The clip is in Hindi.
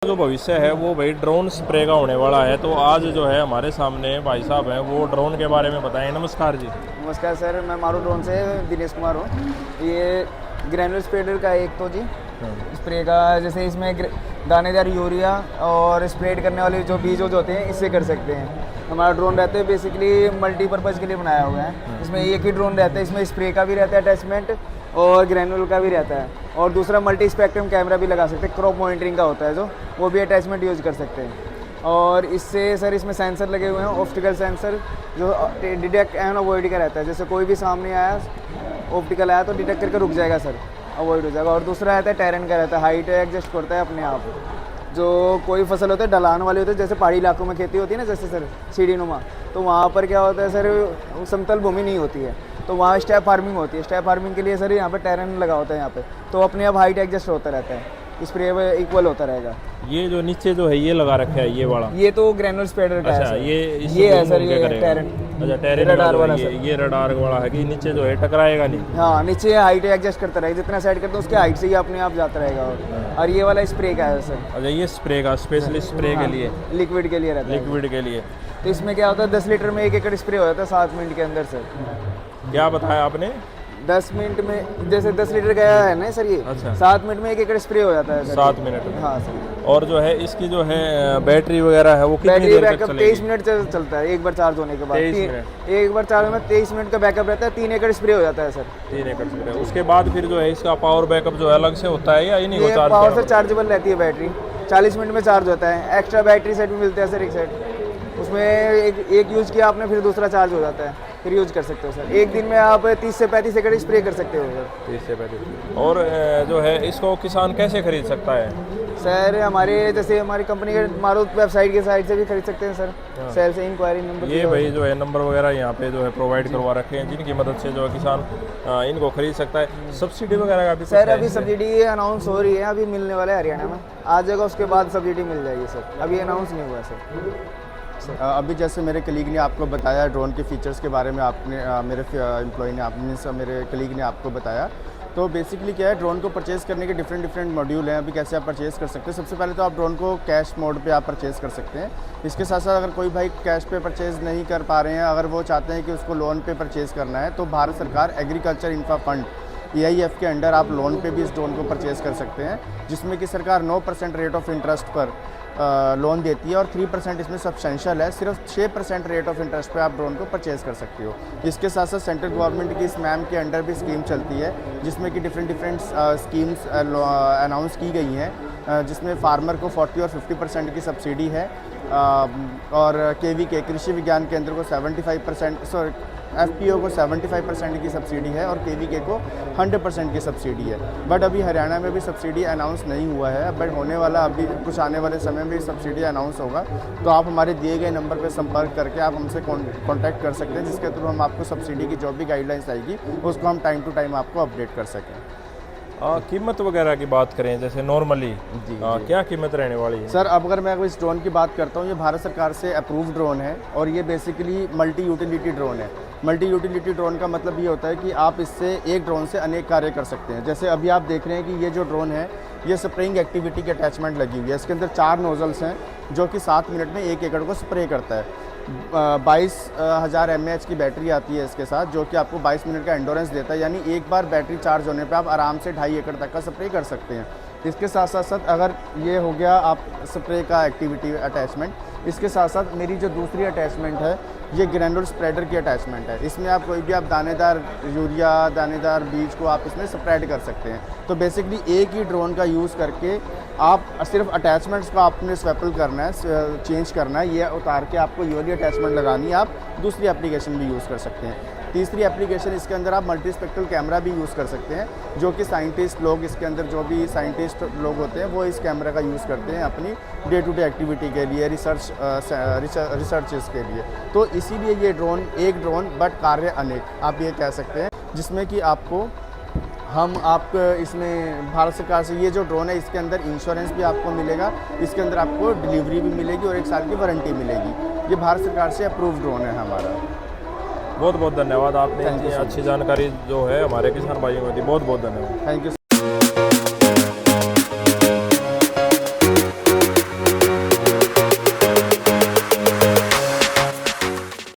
जो भविष्य है वो भाई ड्रोन स्प्रे का होने वाला है। तो आज जो है हमारे सामने भाई साहब हैं, वो ड्रोन के बारे में बताएं। नमस्कार जी। नमस्कार सर, मैं मारू ड्रोन से दिनेश कुमार हूँ। ये ग्रैनुलर स्प्रेडर का एक तो जी स्प्रे का, जैसे इसमें दानेदार यूरिया और स्प्रेड करने वाले जो बीज होते हैं इससे कर सकते हैं। हमारा ड्रोन रहता है बेसिकली मल्टीपर्पज़ के लिए बनाया हुआ है। इसमें एक ही ड्रोन रहता है, इसमें स्प्रे का भी रहता है अटैचमेंट और ग्रैनुलर का भी रहता है, और दूसरा मल्टी स्पेक्ट्रम कैमरा भी लगा सकते हैं। क्रॉप मॉनिटरिंग का होता है जो, वो भी अटैचमेंट यूज़ कर सकते हैं। और इससे सर इसमें सेंसर लगे हुए हैं, ऑप्टिकल सेंसर जो डिटेक्ट एंड अवॉइड का रहता है। जैसे कोई भी सामने आया ऑप्टिकल आया तो डिटेक्ट करके रुक जाएगा सर, अवॉइड हो जाएगा। और दूसरा रहता है टेरेन का रहता है, हाइट एडजस्ट करता है अपने आप। जो कोई फसल होता है ढलान वाली होती है, जैसे पहाड़ी इलाकों में खेती होती है ना, जैसे सर सीढ़ी नुमा, तो वहाँ पर क्या होता है सर, समतल भूमि नहीं होती है, तो वहाँ स्टेप फार्मिंग होती है। स्टेप फार्मिंग के लिए सर यहाँ पे टेरेन लगा होता है यहाँ पे, तो अपने आप हाइट एडजस्ट होता रहता है, स्प्रे इक्वल होता रहेगा। ये जो नीचे जो है ये लगा रखा है, ये वाला, ये तो ग्रैनुलर स्प्रेडर का अच्छा, है। ये है सर, ये टेरेन, अच्छा टेरेन रडार वाला ये रडार वाला है कि नीचे जो है टकराएगा नहीं। हाँ, नीचे हाइट एडजस्ट करता रहेगा, जितना साइड करते हैं उसके हाइट से ही अपने आप जाता रहेगा। और ये वाला स्प्रे का है सर। अच्छा, ये स्प्रे का स्पेशली स्प्रे के लिए, लिक्विड के लिए रहता है। लिक्विड के लिए। तो इसमें क्या होता है, 10 लीटर में 1 एकड़ स्प्रे हो जाता है 7 मिनट के अंदर सर। क्या बताया आपने? 10 मिनट में, जैसे 10 लीटर गया है ना सर, ये अच्छा, 7 मिनट में 1 एकड़ स्प्रे हो जाता है सर। 7 मिनट में। हाँ सर। और जो है इसकी जो है बैटरी वगैरह है वो कितनी बैटरी देर तक बैकअप चलेगी? 23 मिनट चलता है, एक बार चार्ज होने के बाद। 23 मिनट। एक बार चार्ज में 23 मिनट का बैकअप रहता है, 3 एकड़ स्प्रे हो जाता है सर। 3 एकड़ स्प्रे। उसके बाद फिर जो है इसका पावर बैकअप जो है अलग से होता है या इन्हीं को ये चार्ज पावर करना से चार्जेबल रहती है बैटरी, 40 मिनट में चार्ज होता है। एक्स्ट्रा बैटरी सेट भी मिलता है सर, एक सेट, उसमें एक यूज़ किया आपने, फिर दूसरा चार्ज हो जाता है, फिर यूज़ कर सकते हो सर। एक दिन में आप 30 से 35 एकड़ स्प्रे कर सकते हो सर। 30 से 35। और जो है इसको किसान कैसे खरीद सकता है? सर हमारे जैसे हमारी कंपनी के मारुत वेबसाइट के साइट से भी खरीद सकते हैं सर। हाँ। सेल से इंक्वायरी नंबर ये भाई जो है नंबर वगैरह यहाँ पे जो है प्रोवाइड करवा रखे हैं, जिनकी मदद से जो है किसान इनको खरीद सकता है। सब्सिडी वगैरह का भी सर अभी सब्सिडी अनाउंस हो रही है, अभी मिलने वाला है, हरियाणा में आ जाएगा, उसके बाद सब्सिडी मिल जाएगी सर। अभी अनाउंस नहीं हुआ सर। अभी जैसे मेरे कलीग ने आपको बताया ड्रोन के फीचर्स के बारे में, आपने मेरे एम्प्लॉय ने आपने मेरे कलीग ने आपको बताया। तो बेसिकली क्या है, ड्रोन को परचेज़ करने के डिफरेंट मॉड्यूल हैं। अभी कैसे आप परचेज़ कर सकते हैं? सबसे पहले तो आप ड्रोन को कैश मोड पे आप परचेज़ कर सकते हैं। इसके साथ साथ अगर कोई भाई कैश पे परचेज़ नहीं कर पा रहे हैं, अगर वो चाहते हैं कि उसको लोन पे परचेज़ करना है, तो भारत सरकार एग्रीकल्चर इंफ्रा फंड EIF के अंडर आप लोन पे भी इस ड्रोन को परचेज़ कर सकते हैं, जिसमें कि सरकार 9% रेट ऑफ इंटरेस्ट पर लोन देती है, और 3% इसमें सब्सटेंशियल है। सिर्फ 6% रेट ऑफ इंटरेस्ट पे आप ड्रोन को परचेज़ कर सकते हो। इसके साथ साथ सेंट्रल गवर्नमेंट की स्मैम के अंडर भी स्कीम चलती है, जिसमें कि डिफरेंट स्कीम्स अनाउंस की गई हैं, जिसमें फार्मर को 40 और 50% की सब्सिडी है, और KVK कृषि विज्ञान केंद्र को 75%, FPO को 75% की सब्सिडी है, और KVK को 100% की सब्सिडी है। बट अभी हरियाणा में भी सब्सिडी अनाउंस नहीं हुआ है, बट होने वाला, अभी कुछ आने वाले समय में सब्सिडी अनाउंस होगा। तो आप हमारे दिए गए नंबर पर संपर्क करके आप हमसे कॉन्टैक्ट कर सकते हैं, जिसके थ्रू हम आपको सब्सिडी की जो भी गाइडलाइंस आएगी उसको हम टाइम टू टाइम आपको अपडेट कर सकें। कीमत वगैरह की बात करें, जैसे नॉर्मली क्या कीमत रहने वाली है? सर अब अगर मैं इस ड्रोन की बात करता हूँ, ये भारत सरकार से अप्रूव्ड ड्रोन है, और ये बेसिकली मल्टी यूटिलिटी ड्रोन है। मल्टी यूटिलिटी ड्रोन का मतलब ये होता है कि आप इससे एक ड्रोन से अनेक कार्य कर सकते हैं। जैसे अभी आप देख रहे हैं कि ये जो ड्रोन है, ये स्प्रेइंग एक्टिविटी की अटैचमेंट लगी हुई है। इसके अंदर 4 नोजल्स हैं, जो कि 7 मिनट में 1 एकड़ को स्प्रे करता है। 22,000 mAh की बैटरी आती है इसके साथ, जो कि आपको 22 मिनट का एंडोरेंस देता है। यानी एक बार बैटरी चार्ज होने पे आप आराम से 2.5 एकड़ तक का स्प्रे कर सकते हैं। इसके साथ साथ अगर ये हो गया आप स्प्रे का एक्टिविटी अटैचमेंट, इसके साथ साथ मेरी जो दूसरी अटैचमेंट है, ये ग्रैनुलर स्प्रेडर की अटैचमेंट है। इसमें आप कोई भी आप दानेदार यूरिया, दानेदार बीज को आप इसमें स्प्रेड कर सकते हैं। तो बेसिकली एक ही ड्रोन का यूज़ करके आप सिर्फ अटैचमेंट्स को आपने स्वैपल करना है, चेंज करना है, ये उतार के आपको ये वाली अटैचमेंट लगानी है। आप दूसरी एप्लीकेशन भी यूज़ कर सकते हैं। तीसरी एप्लीकेशन, इसके अंदर आप मल्टी स्पेक्ट्रल कैमरा भी यूज़ कर सकते हैं, जो कि साइंटिस्ट लोग, इसके अंदर जो भी साइंटिस्ट लोग होते हैं वो इस कैमरा का यूज़ करते हैं अपनी डे टू डे एक्टिविटी के लिए, रिसर्चेस के लिए। तो इसीलिए ये ड्रोन एक ड्रोन बट कार्य अनेक, आप ये कह सकते हैं, जिसमें कि आपको इसमें भारत सरकार से ये जो ड्रोन है, इसके अंदर इंश्योरेंस भी आपको मिलेगा, इसके अंदर आपको डिलीवरी भी मिलेगी, और 1 साल की वारंटी मिलेगी। ये भारत सरकार से अप्रूव्ड ड्रोन है हमारा। बहुत बहुत धन्यवाद, आपने इतनी अच्छी जानकारी जो है हमारे किसान भाइयों को दी। बहुत बहुत धन्यवाद। Thank you.